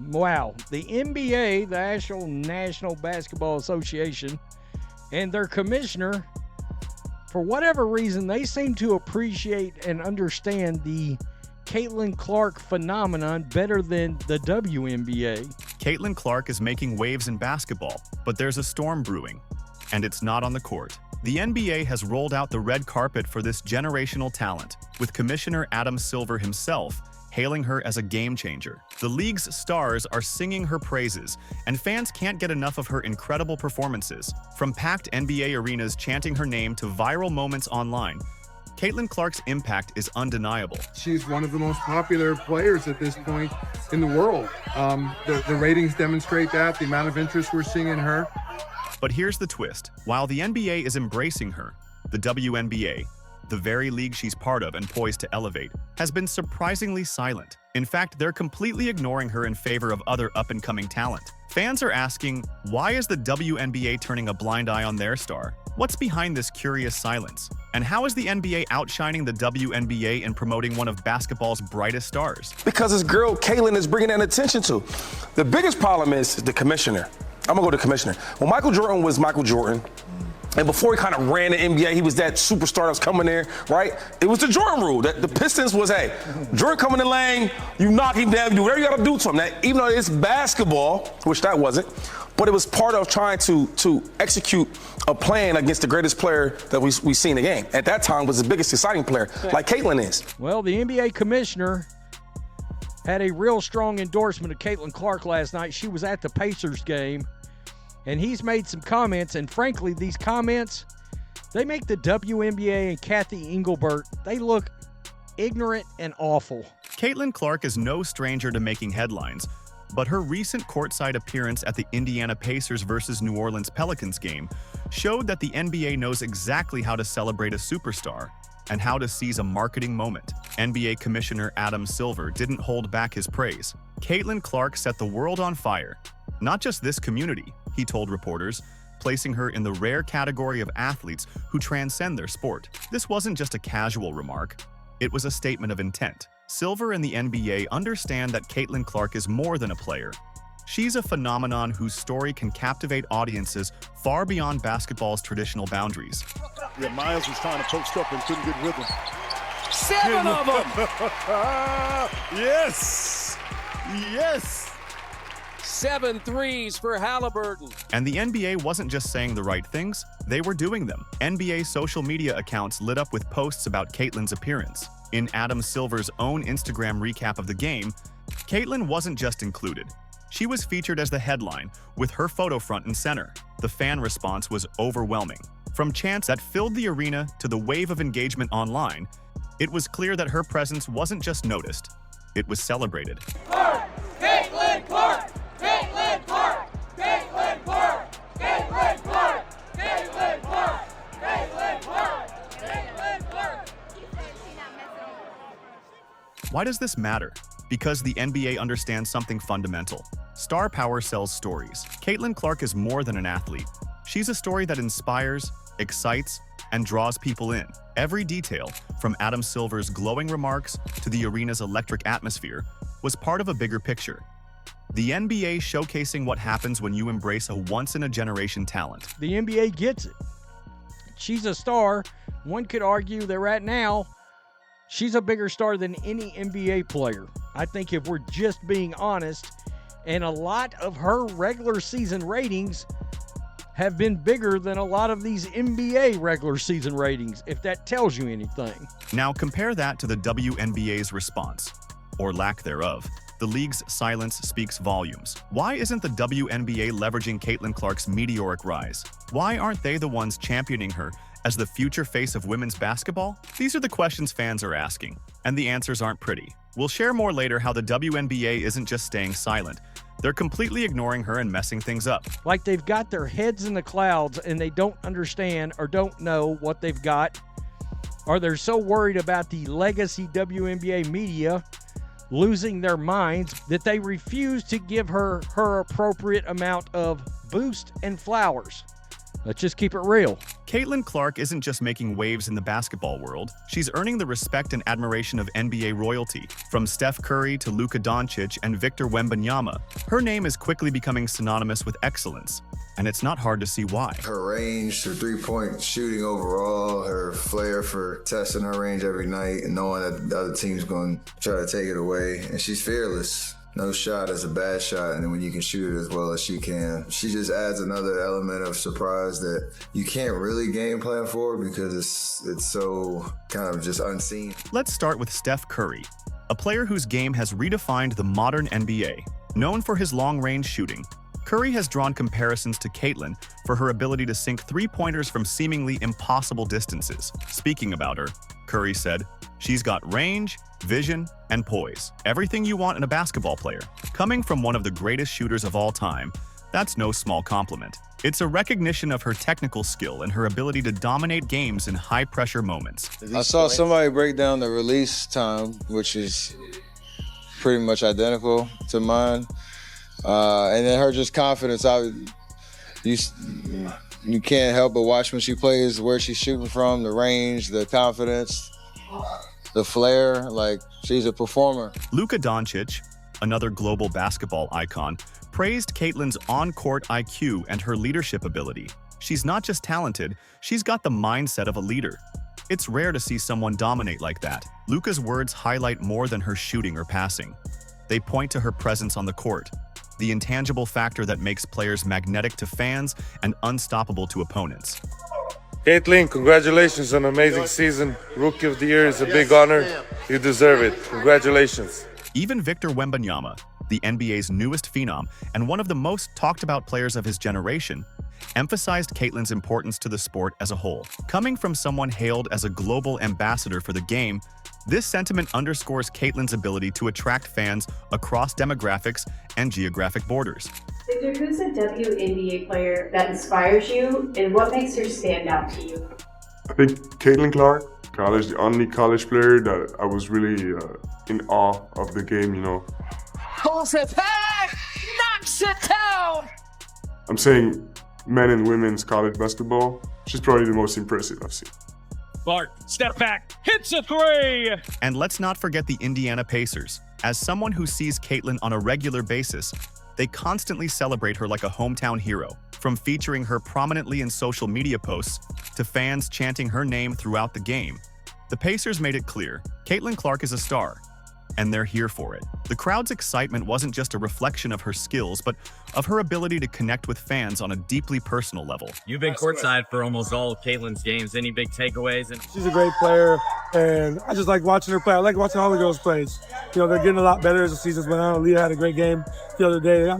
Wow. The NBA, the National Basketball Association, and their commissioner, for whatever reason, they seem to appreciate and understand the Caitlin Clark phenomenon better than the WNBA. Caitlin Clark is making waves in basketball, but there's a storm brewing, and it's not on the court. The NBA has rolled out the red carpet for this generational talent, with Commissioner Adam Silver himself hailing her as a game changer. The league's stars are singing her praises, and fans can't get enough of her incredible performances. From packed NBA arenas chanting her name to viral moments online, Caitlin Clark's impact is undeniable. She's one of the most popular players at this point in the world. The ratings demonstrate that, the amount of interest we're seeing in her. But here's the twist. While the NBA is embracing her, the WNBA, the very league she's part of and poised to elevate, has been surprisingly silent. In fact, they're completely ignoring her in favor of other up-and-coming talent. Fans are asking, why is the WNBA turning a blind eye on their star? What's behind this curious silence? And how is the NBA outshining the WNBA in promoting one of basketball's brightest stars? Because this girl, Caitlin, is bringing that attention to. The biggest problem is the commissioner. I'm gonna go to the commissioner. When Michael Jordan was Michael Jordan, and before he kind of ran the NBA, he was that superstar that was coming there, right? It was the Jordan rule. That the Pistons was, hey, Jordan coming in the lane, you knock him down, you do whatever you gotta do to him. That, even though it's basketball, which that wasn't, but it was part of trying to execute a plan against the greatest player that we see in the game. At that time was the biggest exciting player, like Caitlin is. Well, the NBA commissioner had a real strong endorsement of Caitlin Clark last night. She was at the Pacers game, and he's made some comments, and frankly, these comments, they make the WNBA and Kathy Engelbert, they look ignorant and awful. Caitlin Clark is no stranger to making headlines, but her recent courtside appearance at the Indiana Pacers versus New Orleans Pelicans game showed that the NBA knows exactly how to celebrate a superstar and how to seize a marketing moment. NBA Commissioner Adam Silver didn't hold back his praise. Caitlin Clark set the world on fire. Not just this community, he told reporters, placing her in the rare category of athletes who transcend their sport. This wasn't just a casual remark. It was a statement of intent. Silver and the NBA understand that Caitlin Clark is more than a player. She's a phenomenon whose story can captivate audiences far beyond basketball's traditional boundaries. Yeah, Miles was trying to post up and couldn't get with him. 7 of them! Yes! Yes! 7 threes for Halliburton. And the NBA wasn't just saying the right things, they were doing them. NBA social media accounts lit up with posts about Caitlin's appearance. In Adam Silver's own Instagram recap of the game, Caitlin wasn't just included. She was featured as the headline, with her photo front and center. The fan response was overwhelming. From chants that filled the arena to the wave of engagement online, it was clear that her presence wasn't just noticed, it was celebrated. Clark! Caitlin Clark! Caitlin Clark! Caitlin Clark! Caitlin Clark! Caitlin Clark! Caitlin Clark! Caitlin Clark! Why does this matter? Because the NBA understands something fundamental. Star power sells stories. Caitlin Clark is more than an athlete. She's a story that inspires, excites, and draws people in. Every detail, from Adam Silver's glowing remarks to the arena's electric atmosphere, was part of a bigger picture. The NBA showcasing what happens when you embrace a once-in-a-generation talent. The NBA gets it. She's a star. One could argue that right now, she's a bigger star than any NBA player. I think if we're just being honest, and a lot of her regular season ratings have been bigger than a lot of these NBA regular season ratings, if that tells you anything. Now compare that to the WNBA's response, or lack thereof. The league's silence speaks volumes. Why isn't the WNBA leveraging Caitlin Clark's meteoric rise? Why aren't they the ones championing her as the future face of women's basketball? These are the questions fans are asking, and the answers aren't pretty. We'll share more later how the WNBA isn't just staying silent. They're completely ignoring her and messing things up. Like they've got their heads in the clouds and they don't understand or don't know what they've got, or they're so worried about the legacy WNBA media losing their minds that they refuse to give her appropriate amount of boost and flowers. Let's just keep it real. Caitlin Clark isn't just making waves in the basketball world. She's earning the respect and admiration of NBA royalty. From Steph Curry to Luka Doncic and Victor Wembanyama, her name is quickly becoming synonymous with excellence. And it's not hard to see why. Her range, her three-point shooting overall, her flair for testing her range every night and knowing that the other team's going to try to take it away. And she's fearless. No shot is a bad shot, and then when you can shoot it as well as she can, she just adds another element of surprise that you can't really game plan for because it's so kind of just unseen. Let's start with Steph Curry, a player whose game has redefined the modern NBA. Known for his long-range shooting, Curry has drawn comparisons to Caitlin for her ability to sink three-pointers from seemingly impossible distances. Speaking about her, Curry said, "She's got range, vision, and poise. Everything you want in a basketball player." Coming from one of the greatest shooters of all time, that's no small compliment. It's a recognition of her technical skill and her ability to dominate games in high-pressure moments. I saw somebody break down the release time, which is pretty much identical to mine. And then her just confidence. You can't help but watch when she plays, where she's shooting from, the range, the confidence, the flair. Like, she's a performer. Luka Doncic, another global basketball icon, praised Caitlin's on-court IQ and her leadership ability. She's not just talented, she's got the mindset of a leader. It's rare to see someone dominate like that. Luka's words highlight more than her shooting or passing. They point to her presence on the court, the intangible factor that makes players magnetic to fans and unstoppable to opponents. Caitlin, congratulations on an amazing season. Rookie of the Year is a big honor. You deserve it. Congratulations. Even Victor Wembanyama, the NBA's newest phenom and one of the most talked about players of his generation, emphasized Caitlin's importance to the sport as a whole. Coming from someone hailed as a global ambassador for the game, this sentiment underscores Caitlin's ability to attract fans across demographics and geographic borders. Victor, who's a WNBA player that inspires you, and what makes her stand out to you? I think Caitlin Clark, the only college player that I was really in awe of the game, you know. Pulls it back, knocks it down. I'm saying men and women's college basketball, she's probably the most impressive I've seen. Clark, step back, hits a three. And let's not forget the Indiana Pacers. As someone who sees Caitlin on a regular basis, they constantly celebrate her like a hometown hero, from featuring her prominently in social media posts to fans chanting her name throughout the game. The Pacers made it clear, Caitlin Clark is a star, and they're here for it. The crowd's excitement wasn't just a reflection of her skills, but of her ability to connect with fans on a deeply personal level. You've been courtside for almost all of Caitlin's games. Any big takeaways? She's a great player, and I just like watching her play. I like watching all the girls play. You know, they're getting a lot better as the season's went on. Leah had a great game the other day.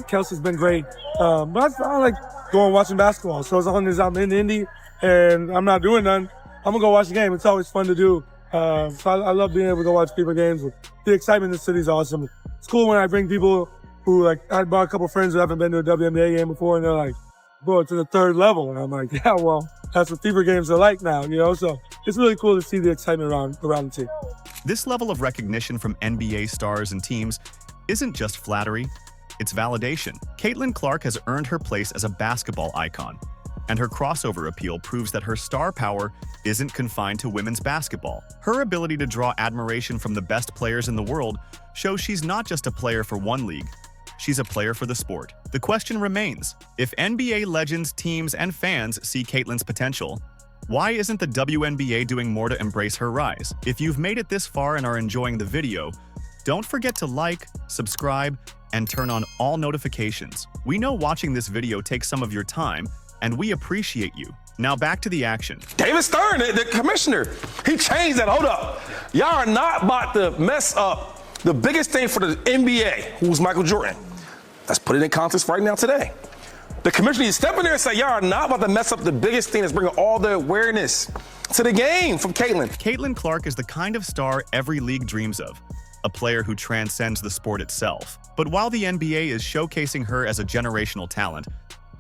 Kelsey's been great. But I like going and watching basketball. So as long as I'm in Indy and I'm not doing nothing, I'm going to go watch the game. It's always fun to do. So I love being able to go watch people games. The excitement in the city is awesome. It's cool when I bring people who, like, I brought a couple friends who haven't been to a WNBA game before, and they're like, bro, it's in the third level. And I'm like, yeah, well, that's what fever games are like now, you know? So it's really cool to see the excitement around the team. This level of recognition from NBA stars and teams isn't just flattery, it's validation. Caitlin Clark has earned her place as a basketball icon, and her crossover appeal proves that her star power isn't confined to women's basketball. Her ability to draw admiration from the best players in the world shows she's not just a player for one league, she's a player for the sport. The question remains, if NBA legends, teams, and fans see Caitlin's potential, why isn't the WNBA doing more to embrace her rise? If you've made it this far and are enjoying the video, don't forget to like, subscribe, and turn on all notifications. We know watching this video takes some of your time, and we appreciate you. Now back to the action. David Stern, the commissioner, he changed that. Hold up. Y'all are not about to mess up the biggest thing for the NBA, who's Michael Jordan. Let's put it in context right now today. The commissioner is stepping there and say, y'all are not about to mess up the biggest thing that's bringing all the awareness to the game from Caitlin. Caitlin Clark is the kind of star every league dreams of, a player who transcends the sport itself. But while the NBA is showcasing her as a generational talent,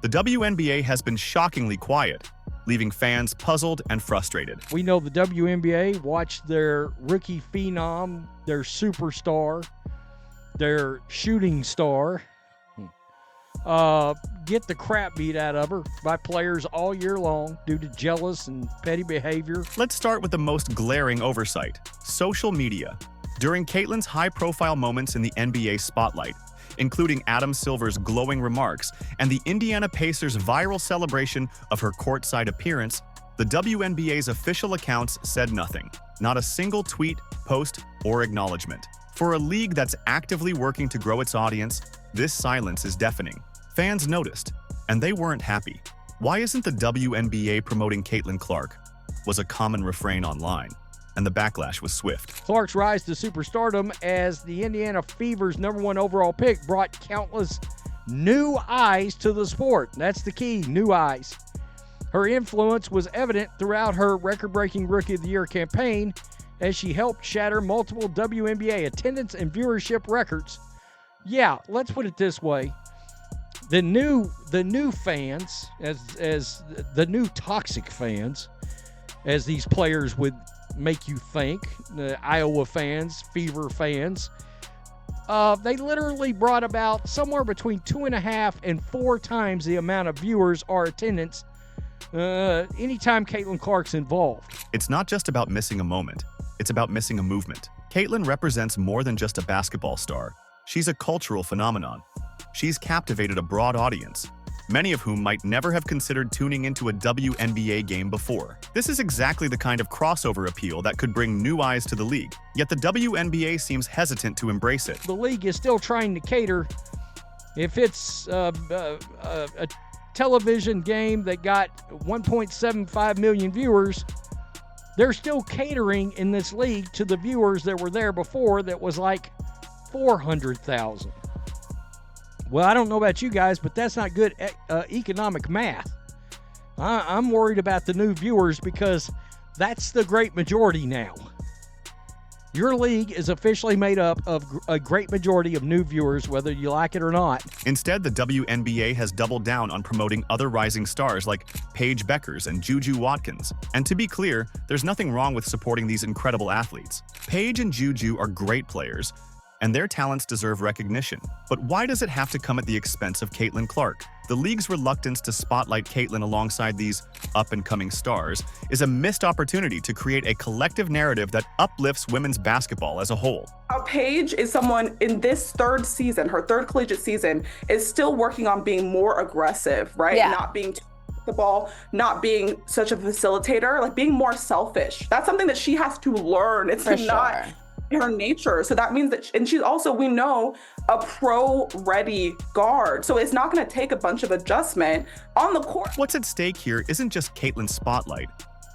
the WNBA has been shockingly quiet, leaving fans puzzled and frustrated. We know the WNBA watched their rookie phenom, their superstar, their shooting star, get the crap beat out of her by players all year long due to jealous and petty behavior. Let's start with the most glaring oversight: social media. During Caitlyn's high-profile moments in the NBA spotlight, including Adam Silver's glowing remarks and the Indiana Pacers' viral celebration of her courtside appearance, the WNBA's official accounts said nothing. Not a single tweet, post, or acknowledgement. For a league that's actively working to grow its audience, this silence is deafening. Fans noticed, and they weren't happy. "Why isn't the WNBA promoting Caitlin Clark?" was a common refrain online, and the backlash was swift. Clark's rise to superstardom as the Indiana Fever's #1 overall pick brought countless new eyes to the sport. That's the key, new eyes. Her influence was evident throughout her record-breaking Rookie of the Year campaign as she helped shatter multiple WNBA attendance and viewership records. Yeah, let's put it this way. The new fans, as the new toxic fans, as these players would make you think, the Iowa fans, Fever fans, they literally brought about somewhere between 2.5 and 4 times the amount of viewers or attendance anytime Caitlin Clark's involved. It's not just about missing a moment. It's about missing a movement. Caitlin represents more than just a basketball star. She's a cultural phenomenon. She's captivated a broad audience, many of whom might never have considered tuning into a WNBA game before. This is exactly the kind of crossover appeal that could bring new eyes to the league, yet the WNBA seems hesitant to embrace it. The league is still trying to cater. If it's a television game that got 1.75 million viewers, they're still catering in this league to the viewers that were there before that was like 400,000. Well, I don't know about you guys, but that's not good economic math. I'm worried about the new viewers because that's the great majority now. Your league is officially made up of a great majority of new viewers, whether you like it or not. Instead, the WNBA has doubled down on promoting other rising stars like Paige Beckers and Juju Watkins. And to be clear, there's nothing wrong with supporting these incredible athletes. Paige and Juju are great players, and their talents deserve recognition. But why does it have to come at the expense of Caitlin Clark? The league's reluctance to spotlight Caitlin alongside these up-and-coming stars is a missed opportunity to create a collective narrative that uplifts women's basketball as a whole. Paige is someone in this third season, her third collegiate season, is still working on being more aggressive, right? Yeah. Not being too the ball, not being such a facilitator, like being more selfish. That's something that she has to learn. It's not her nature. So that means that, and she's also, we know, a pro-ready guard. So it's not going to take a bunch of adjustment on the court. What's at stake here isn't just Caitlin's spotlight.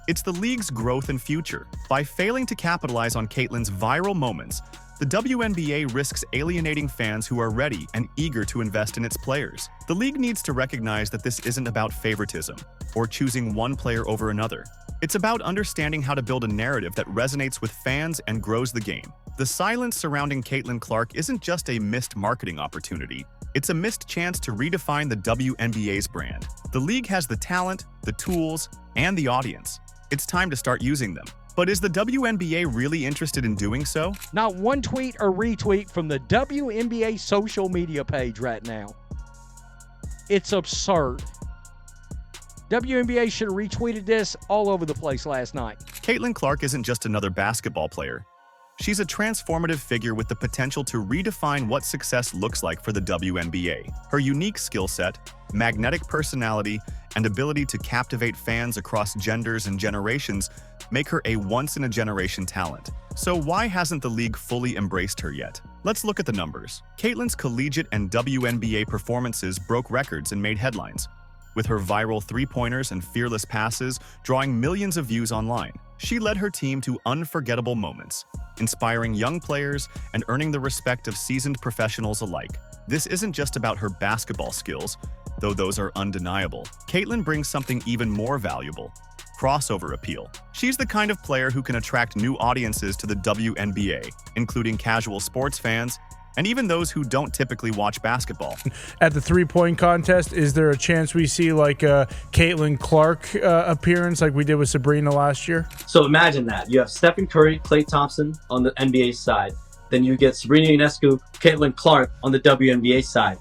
It's the league's growth and future. By failing to capitalize on Caitlin's viral moments, the WNBA risks alienating fans who are ready and eager to invest in its players. The league needs to recognize that this isn't about favoritism or choosing one player over another. It's about understanding how to build a narrative that resonates with fans and grows the game. The silence surrounding Caitlin Clark isn't just a missed marketing opportunity. It's a missed chance to redefine the WNBA's brand. The league has the talent, the tools, and the audience. It's time to start using them. But is the WNBA really interested in doing so? Not one tweet or retweet from the WNBA social media page right now. It's absurd. WNBA should have retweeted this all over the place last night. Caitlin Clark isn't just another basketball player. She's a transformative figure with the potential to redefine what success looks like for the WNBA. Her unique skill set, magnetic personality, and ability to captivate fans across genders and generations make her a once-in-a-generation talent. So why hasn't the league fully embraced her yet? Let's look at the numbers. Caitlin's collegiate and WNBA performances broke records and made headlines, with her viral three-pointers and fearless passes drawing millions of views online. She led her team to unforgettable moments, inspiring young players and earning the respect of seasoned professionals alike. This isn't just about her basketball skills, though those are undeniable. Caitlin brings something even more valuable: crossover appeal. She's the kind of player who can attract new audiences to the WNBA, including casual sports fans and even those who don't typically watch basketball. At the three-point contest, is there a chance we see like a Caitlin Clark appearance like we did with Sabrina last year? So imagine that. You have Stephen Curry, Klay Thompson on the NBA side. Then you get Sabrina Ionescu, Caitlin Clark on the WNBA side.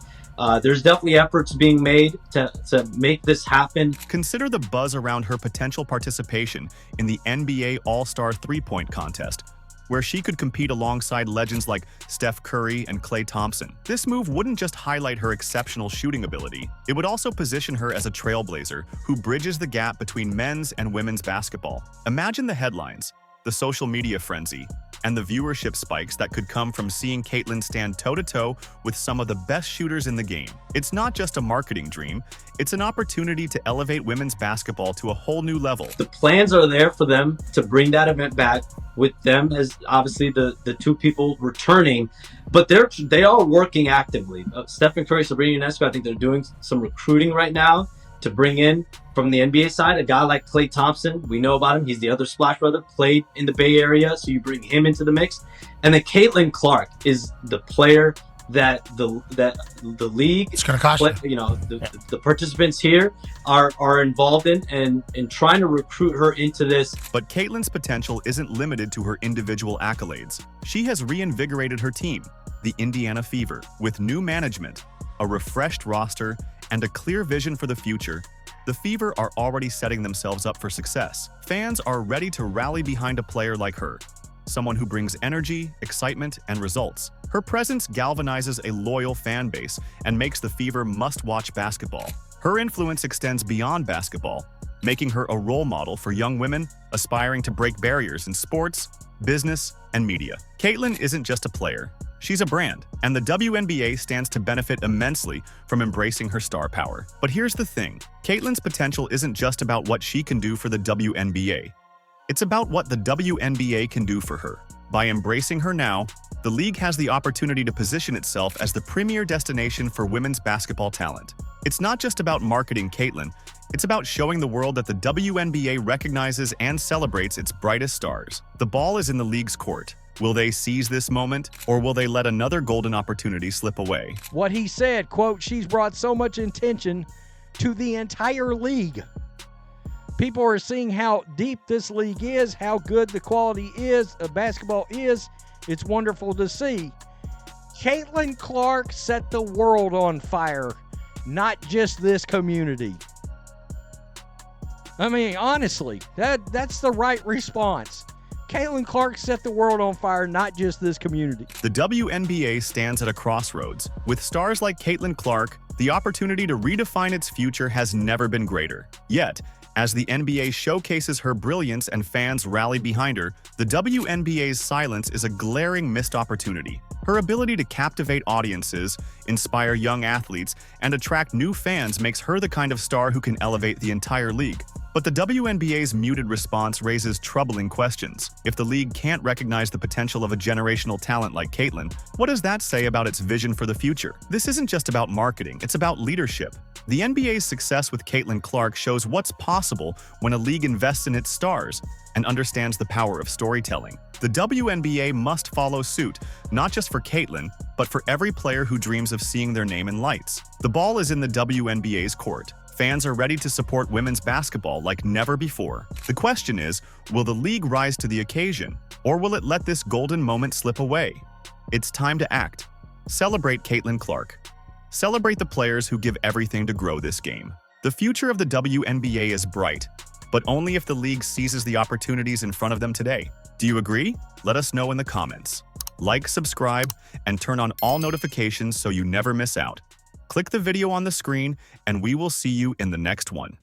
There's definitely efforts being made to make this happen. Consider the buzz around her potential participation in the NBA All-Star three-point contest, where she could compete alongside legends like Steph Curry and Klay Thompson. This move wouldn't just highlight her exceptional shooting ability, it would also position her as a trailblazer who bridges the gap between men's and women's basketball. Imagine the headlines, the social media frenzy, and the viewership spikes that could come from seeing Caitlin stand toe-to-toe with some of the best shooters in the game. It's not just a marketing dream, it's an opportunity to elevate women's basketball to a whole new level. The plans are there for them to bring that event back, with them as obviously the two people returning, but they are working actively. Stephen Curry, Sabrina Ionescu, I think they're doing some recruiting right now to bring in, from the NBA side, a guy like Klay Thompson. We know about him. He's the other Splash brother, played in the Bay Area, so you bring him into the mix. And then Caitlin Clark is the player that the league, it's going to cost you know, the participants here are involved in and trying to recruit her into this. But Caitlin's potential isn't limited to her individual accolades. She has reinvigorated her team, the Indiana Fever, with new management, a refreshed roster, and a clear vision for the future. The Fever are already setting themselves up for success. Fans are ready to rally behind a player like her, someone who brings energy, excitement, and results. Her presence galvanizes a loyal fan base and makes the Fever must-watch basketball. Her influence extends beyond basketball, making her a role model for young women aspiring to break barriers in sports, business, and media. Caitlin isn't just a player. She's a brand, and the WNBA stands to benefit immensely from embracing her star power. But here's the thing, Caitlin's potential isn't just about what she can do for the WNBA. It's about what the WNBA can do for her. By embracing her now, the league has the opportunity to position itself as the premier destination for women's basketball talent. It's not just about marketing Caitlin, it's about showing the world that the WNBA recognizes and celebrates its brightest stars. The ball is in the league's court. Will they seize this moment, or will they let another golden opportunity slip away? What he said, quote, she's brought so much attention to the entire league. People are seeing how deep this league is, how good the quality is of basketball is. It's wonderful to see. Caitlin Clark set the world on fire, not just this community. I mean, honestly, that's the right response. Caitlin Clark set the world on fire, not just this community. The WNBA stands at a crossroads. With stars like Caitlin Clark, the opportunity to redefine its future has never been greater. Yet, as the NBA showcases her brilliance and fans rally behind her, the WNBA's silence is a glaring missed opportunity. Her ability to captivate audiences, inspire young athletes, and attract new fans makes her the kind of star who can elevate the entire league. But the WNBA's muted response raises troubling questions. If the league can't recognize the potential of a generational talent like Caitlin, what does that say about its vision for the future? This isn't just about marketing, it's about leadership. The NBA's success with Caitlin Clark shows what's possible when a league invests in its stars and understands the power of storytelling. The WNBA must follow suit, not just for Caitlin, but for every player who dreams of seeing their name in lights. The ball is in the WNBA's court. Fans are ready to support women's basketball like never before. The question is, will the league rise to the occasion, or will it let this golden moment slip away? It's time to act. Celebrate Caitlin Clark. Celebrate the players who give everything to grow this game. The future of the WNBA is bright, but only if the league seizes the opportunities in front of them today. Do you agree? Let us know in the comments. Like, subscribe, and turn on all notifications so you never miss out. Click the video on the screen, and we will see you in the next one.